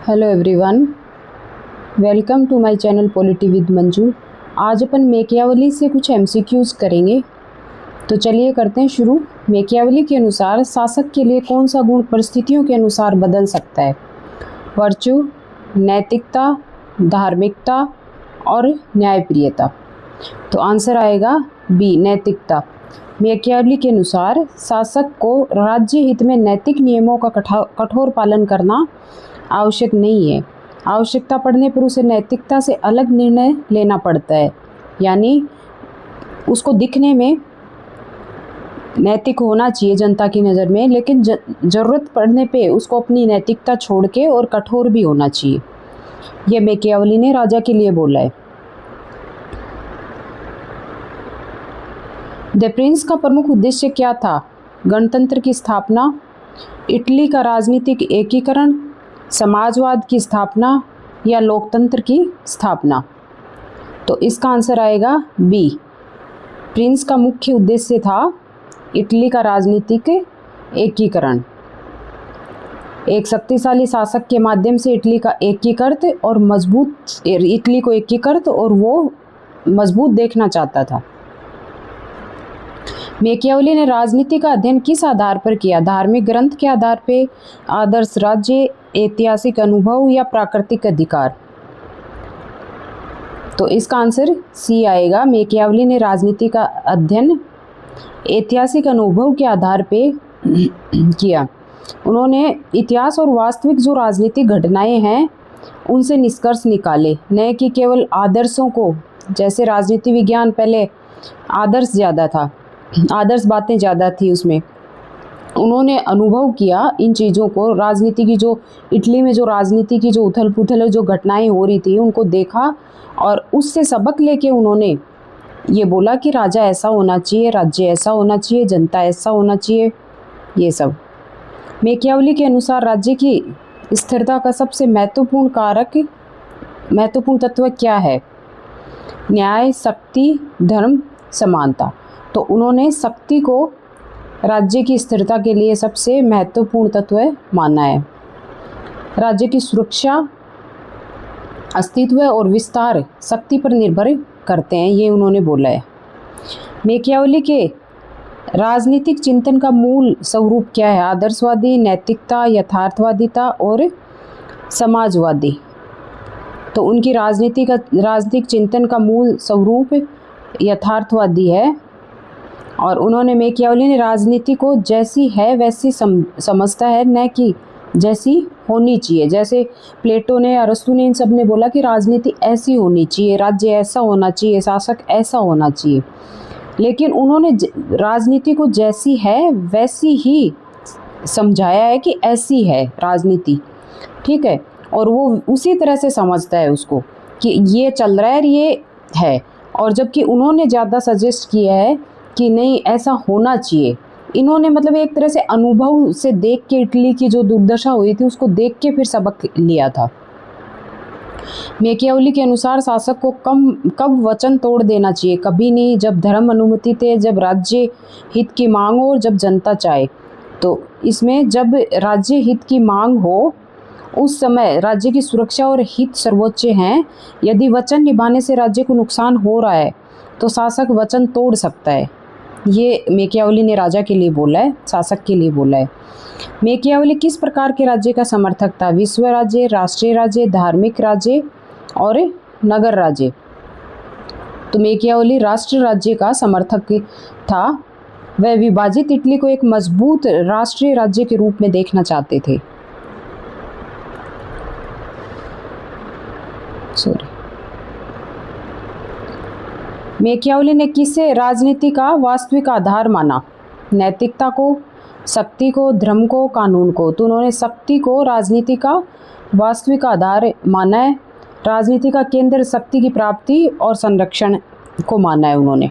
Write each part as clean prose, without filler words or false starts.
Hello everyone, welcome to my channel polity with Manju. आज अपन Machiavelli से कुछ एमसीक्यूज करेंगे। तो चलिए करते हैं शुरू। मैकियावेली के अनुसार शासक के लिए कौन सा गुण परिस्थितियों के अनुसार बदल सकता है? वर्च्यू, नैतिकता, धार्मिकता और न्यायप्रियता। तो आंसर आएगा बी, नैतिकता। मैकियावेली के अनुसार शासक को राज्य हित में नैतिक नियमों का कठोर पालन करना आवश्यक नहीं है। आवश्यकता पड़ने पर उसे नैतिकता से अलग निर्णय लेना पड़ता है, यानी उसको दिखने में नैतिक होना चाहिए जनता की नज़र में, लेकिन ज़रूरत पड़ने पे उसको अपनी नैतिकता छोड़ के और कठोर भी होना चाहिए। यह मैकियावेली ने राजा के लिए बोला है। द प्रिंस का प्रमुख उद्देश्य क्या था? गणतंत्र की स्थापना, इटली का राजनीतिक एकीकरण, समाजवाद की स्थापना या लोकतंत्र की स्थापना। तो इसका आंसर आएगा बी, प्रिंस का मुख्य उद्देश्य था इटली का राजनीतिक एकीकरण। एक शक्तिशाली शासक के माध्यम से इटली का एकीकृत और इटली को एकीकृत और वो मजबूत देखना चाहता था। मैकियावेली ने राजनीति का अध्ययन किस आधार पर किया? धार्मिक ग्रंथ के आधार पे, आदर्श राज्य, ऐतिहासिक अनुभव या प्राकृतिक अधिकार। तो इसका आंसर सी आएगा। मैकियावेली ने राजनीति का अध्ययन ऐतिहासिक अनुभव के आधार पे किया। उन्होंने इतिहास और वास्तविक जो राजनीतिक घटनाएं हैं उनसे निष्कर्ष निकाले, न कि केवल आदर्शों को। जैसे राजनीति विज्ञान पहले आदर्श ज़्यादा था, आदर्श बातें ज़्यादा थी उसमें। उन्होंने अनुभव किया इन चीज़ों को, राजनीति की जो इटली में जो राजनीति की जो उथल पुथल जो घटनाएं हो रही थी उनको देखा और उससे सबक लेके उन्होंने ये बोला कि राजा ऐसा होना चाहिए, राज्य ऐसा होना चाहिए, जनता ऐसा होना चाहिए, ये सब। मैकियावेली के अनुसार राज्य की स्थिरता का सबसे महत्वपूर्ण तत्व क्या है? न्याय, शक्ति, धर्म, समानता। तो उन्होंने शक्ति को राज्य की स्थिरता के लिए सबसे महत्वपूर्ण तत्व माना है। राज्य की सुरक्षा, अस्तित्व और विस्तार शक्ति पर निर्भर करते हैं, ये उन्होंने बोला है। मैकियावेली के राजनीतिक चिंतन का मूल स्वरूप क्या है? आदर्शवादी, नैतिकता, यथार्थवादिता और समाजवादी। तो उनकी राजनीतिक चिंतन का मूल स्वरूप यथार्थवादी है। और उन्होंने मैकियावेली ने राजनीति को जैसी है वैसी समझता है, न कि जैसी होनी चाहिए। जैसे प्लेटो ने, अरस्तु ने, इन सब ने बोला कि राजनीति ऐसी होनी चाहिए, राज्य ऐसा होना चाहिए, शासक ऐसा होना चाहिए। लेकिन उन्होंने राजनीति को जैसी है वैसी ही समझाया है कि ऐसी है राजनीति, ठीक है। और वो उसी तरह से समझता है उसको कि ये चल रहा है, ये है। और जबकि उन्होंने ज़्यादा सजेस्ट किया है कि नहीं, ऐसा होना चाहिए। इन्होंने मतलब एक तरह से अनुभव से देख के इटली की जो दुर्दशा हुई थी उसको देख के फिर सबक लिया था। मैकियावेली के अनुसार शासक को कब वचन तोड़ देना चाहिए? कभी नहीं, जब धर्म अनुमति दे, जब राज्य हित की मांग हो और जब जनता चाहे। तो इसमें जब राज्य हित की मांग हो उस समय राज्य की सुरक्षा और हित सर्वोच्च हैं। यदि वचन निभाने से राज्य को नुकसान हो रहा है तो शासक वचन तोड़ सकता है। ये मैकियावेली ने राजा के लिए बोला है, शासक के लिए बोला है। मैकियावेली किस प्रकार के राज्य का समर्थक था? विश्व राज्य, राष्ट्रीय राज्य, धार्मिक राज्य और नगर राज्य। तो मैकियावेली राष्ट्र राज्य का समर्थक था। वह विभाजित इटली को एक मजबूत राष्ट्रीय राज्य के रूप में देखना चाहते थे। मैकियावेली ने किसे राजनीति का वास्तविक आधार माना? नैतिकता को, शक्ति को, धर्म को, कानून को। तो उन्होंने शक्ति को राजनीति का वास्तविक आधार माना है। राजनीति का केंद्र शक्ति की प्राप्ति और संरक्षण को माना है उन्होंने।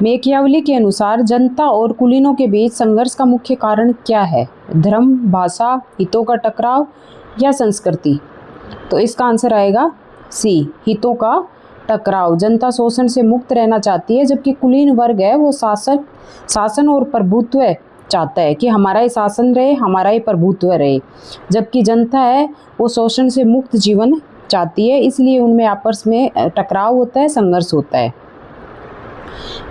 मैकियावेली के अनुसार जनता और कुलीनों के बीच संघर्ष का मुख्य कारण क्या है? धर्म, भाषा, हितों का टकराव या संस्कृति। तो इसका आंसर आएगा सी, हितों का टकराव। जनता शोषण से मुक्त रहना चाहती है, जबकि कुलीन वर्ग है वो शासन और प्रभुत्व चाहता है कि हमारा ही शासन रहे, हमारा ही प्रभुत्व रहे, जबकि जनता है वो शोषण से मुक्त जीवन चाहती है। इसलिए उनमें आपस में टकराव होता है, संघर्ष होता है।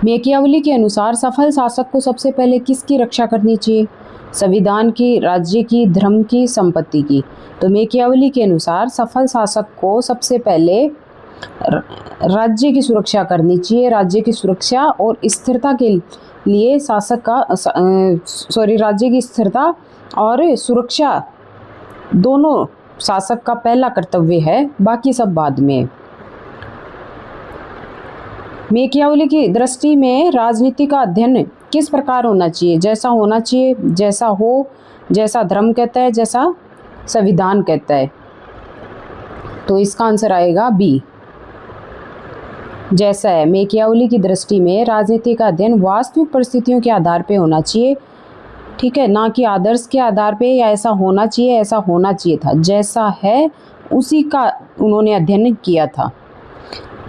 मैकियावेली के अनुसार सफल शासक को सबसे पहले किसकी रक्षा करनी चाहिए? संविधान की, राज्य की, धर्म की, संपत्ति की। तो मैकियावेली के अनुसार सफल शासक को सबसे पहले राज्य की सुरक्षा करनी चाहिए। राज्य की सुरक्षा और स्थिरता के लिए शासक का राज्य की स्थिरता और सुरक्षा दोनों शासक का पहला कर्तव्य है, बाकी सब बाद में। मैकियावेली की दृष्टि में राजनीति का अध्ययन किस प्रकार होना चाहिए? जैसा होना चाहिए, जैसा हो, जैसा धर्म कहता है, जैसा संविधान कहता है। तो इसका आंसर आएगा बी, जैसा है। मैकियावेली की दृष्टि में राजनीति का अध्ययन वास्तविक परिस्थितियों के आधार पे होना चाहिए, ठीक है, ना कि आदर्श के आधार पे या ऐसा होना चाहिए, ऐसा होना चाहिए था। जैसा है उसी का उन्होंने अध्ययन किया था।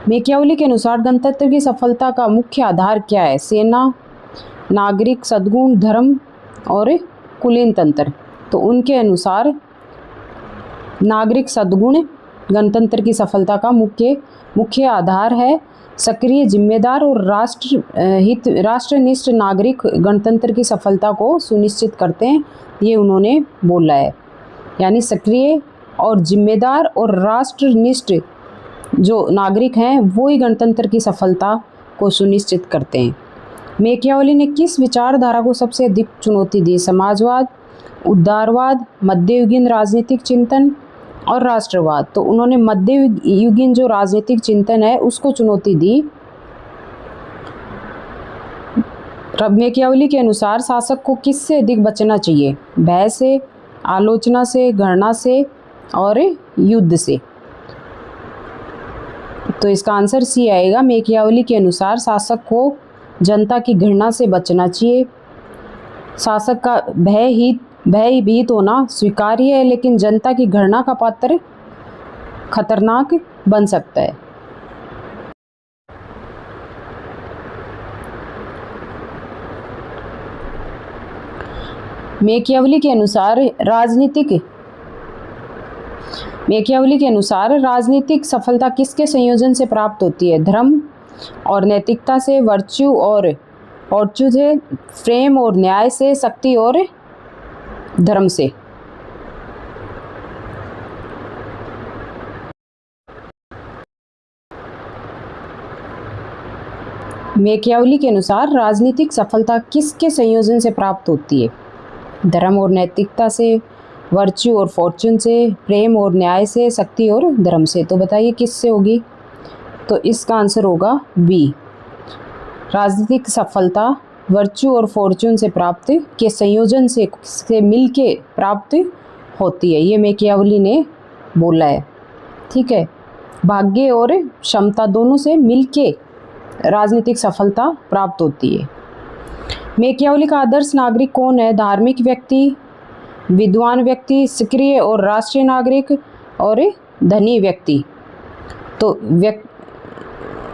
मैकियावेली के अनुसार गणतंत्र की सफलता का मुख्य आधार क्या है? सेना, नागरिक सद्गुण, धर्म और कुलीन तंत्र। तो उनके अनुसार नागरिक सद्गुण गणतंत्र की सफलता का मुख्य आधार है। सक्रिय, जिम्मेदार और राष्ट्रनिष्ठ नागरिक गणतंत्र की सफलता को सुनिश्चित करते हैं, ये उन्होंने बोला है। यानी सक्रिय और जिम्मेदार और राष्ट्रनिष्ठ जो नागरिक हैं वो ही गणतंत्र की सफलता को सुनिश्चित करते हैं। मैकियावेली ने किस विचारधारा को सबसे अधिक चुनौती दी? समाजवाद, उदारवाद, मध्ययुगीन राजनीतिक चिंतन और राष्ट्रवाद। तो उन्होंने मध्ययुगीन जो राजनीतिक चिंतन है उसको चुनौती दी। मैकियावेली के अनुसार शासक को किससे अधिक बचना चाहिए? भय से, आलोचना से, घृणा से और युद्ध से। तो इसका आंसर सी आएगा। मैकियावेली के अनुसार शासक को जनता की घृणा से बचना चाहिए। शासक का भयभीत होना स्वीकार्य है, लेकिन जनता की घृणा का पात्र खतरनाक बन सकता है। मैकियावेली के अनुसार राजनीतिक सफलता किसके संयोजन से प्राप्त होती है? धर्म और नैतिकता से, वर्च्यू से, प्रेम और न्याय से, शक्ति और धर्म से। मैकियावेली के अनुसार राजनीतिक सफलता किसके संयोजन से प्राप्त होती है? धर्म और नैतिकता से, वर्च्यू और फॉर्च्यून से, प्रेम और न्याय से, शक्ति और धर्म से। तो बताइए किससे होगी? तो इसका आंसर होगा बी, राजनीतिक सफलता वर्च्यू और फॉर्च्यून से प्राप्त के संयोजन से मिलके प्राप्त होती है, ये मैकियावेली ने बोला है, ठीक है। भाग्य और क्षमता दोनों से मिलके राजनीतिक सफलता प्राप्त होती है। मैकियावेली का आदर्श नागरिक कौन है? धार्मिक व्यक्ति, विद्वान व्यक्ति, सक्रिय और राष्ट्रीय नागरिक और धनी व्यक्ति। तो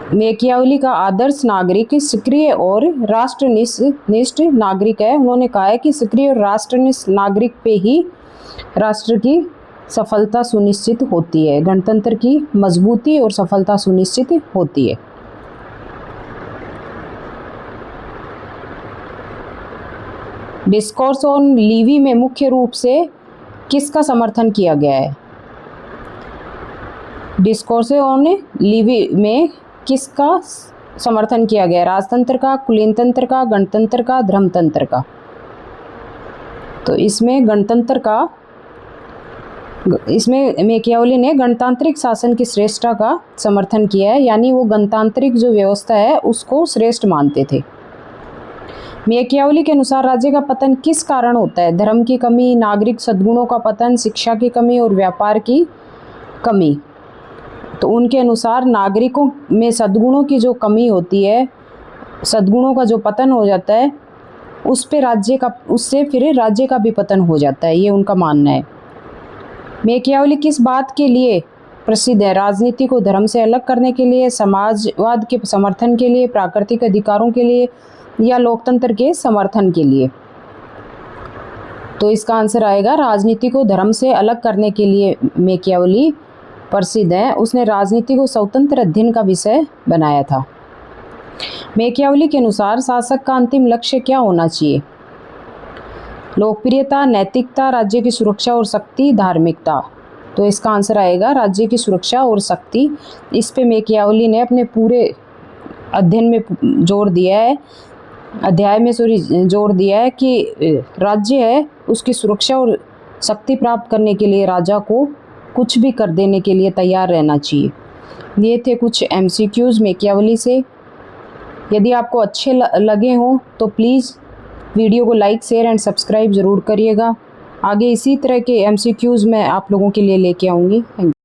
मैकियावेली का आदर्श नागरिक सक्रिय और राष्ट्रनिष्ठ नागरिक है। उन्होंने कहा है कि सक्रिय और राष्ट्रनिष्ठ नागरिक पे ही राष्ट्र की सफलता सुनिश्चित होती है, गणतंत्र की मजबूती और सफलता सुनिश्चित होती है। डिस्कोर्स ऑन लीवी में मुख्य रूप से किसका समर्थन किया गया है? डिस्कोर्स ऑन लीवी में किसका समर्थन किया गया है? राजतंत्र का, कुलीन तंत्र का, गणतंत्र का, धर्मतंत्र का। तो इसमें मैकियावेली ने गणतांत्रिक शासन की श्रेष्ठता का समर्थन किया है, यानी वो गणतांत्रिक जो व्यवस्था है उसको श्रेष्ठ मानते थे। मैकियावेली के अनुसार राज्य का पतन किस कारण होता है? धर्म की कमी, नागरिक सद्गुणों का पतन, शिक्षा की कमी और व्यापार की कमी। तो उनके अनुसार नागरिकों में सद्गुणों की जो कमी होती है, सद्गुणों का जो पतन हो जाता है, उससे फिर राज्य का भी पतन हो जाता है, ये उनका मानना है। मैकियावेली किस बात के लिए प्रसिद्ध है? राजनीति को धर्म से अलग करने के लिए, समाजवाद के समर्थन के लिए, प्राकृतिक अधिकारों के लिए या लोकतंत्र के समर्थन के लिए। तो इसका आंसर आएगा राजनीति को धर्म से अलग करने के लिए मैकियावेली प्रसिद्ध है। उसने राजनीति को स्वतंत्र अध्ययन का विषय बनाया था। मैकियावेली के अनुसार शासक का अंतिम लक्ष्य क्या होना चाहिए? लोकप्रियता, नैतिकता, राज्य की सुरक्षा और शक्ति, धार्मिकता। तो इसका आंसर आएगा राज्य की सुरक्षा और शक्ति। इस पे मैकियावेली ने अपने पूरे अध्ययन में जोर दिया है, अध्याय में जोर दिया है कि राज्य है उसकी सुरक्षा और शक्ति प्राप्त करने के लिए राजा को कुछ भी कर देने के लिए तैयार रहना चाहिए। ये थे कुछ MCQs मैकियावेली से। यदि आपको अच्छे लगे हों तो प्लीज़ वीडियो को लाइक, शेयर एंड सब्सक्राइब ज़रूर करिएगा। आगे इसी तरह के MCQs मैं आप लोगों के लिए लेके आऊँगी। Thank you.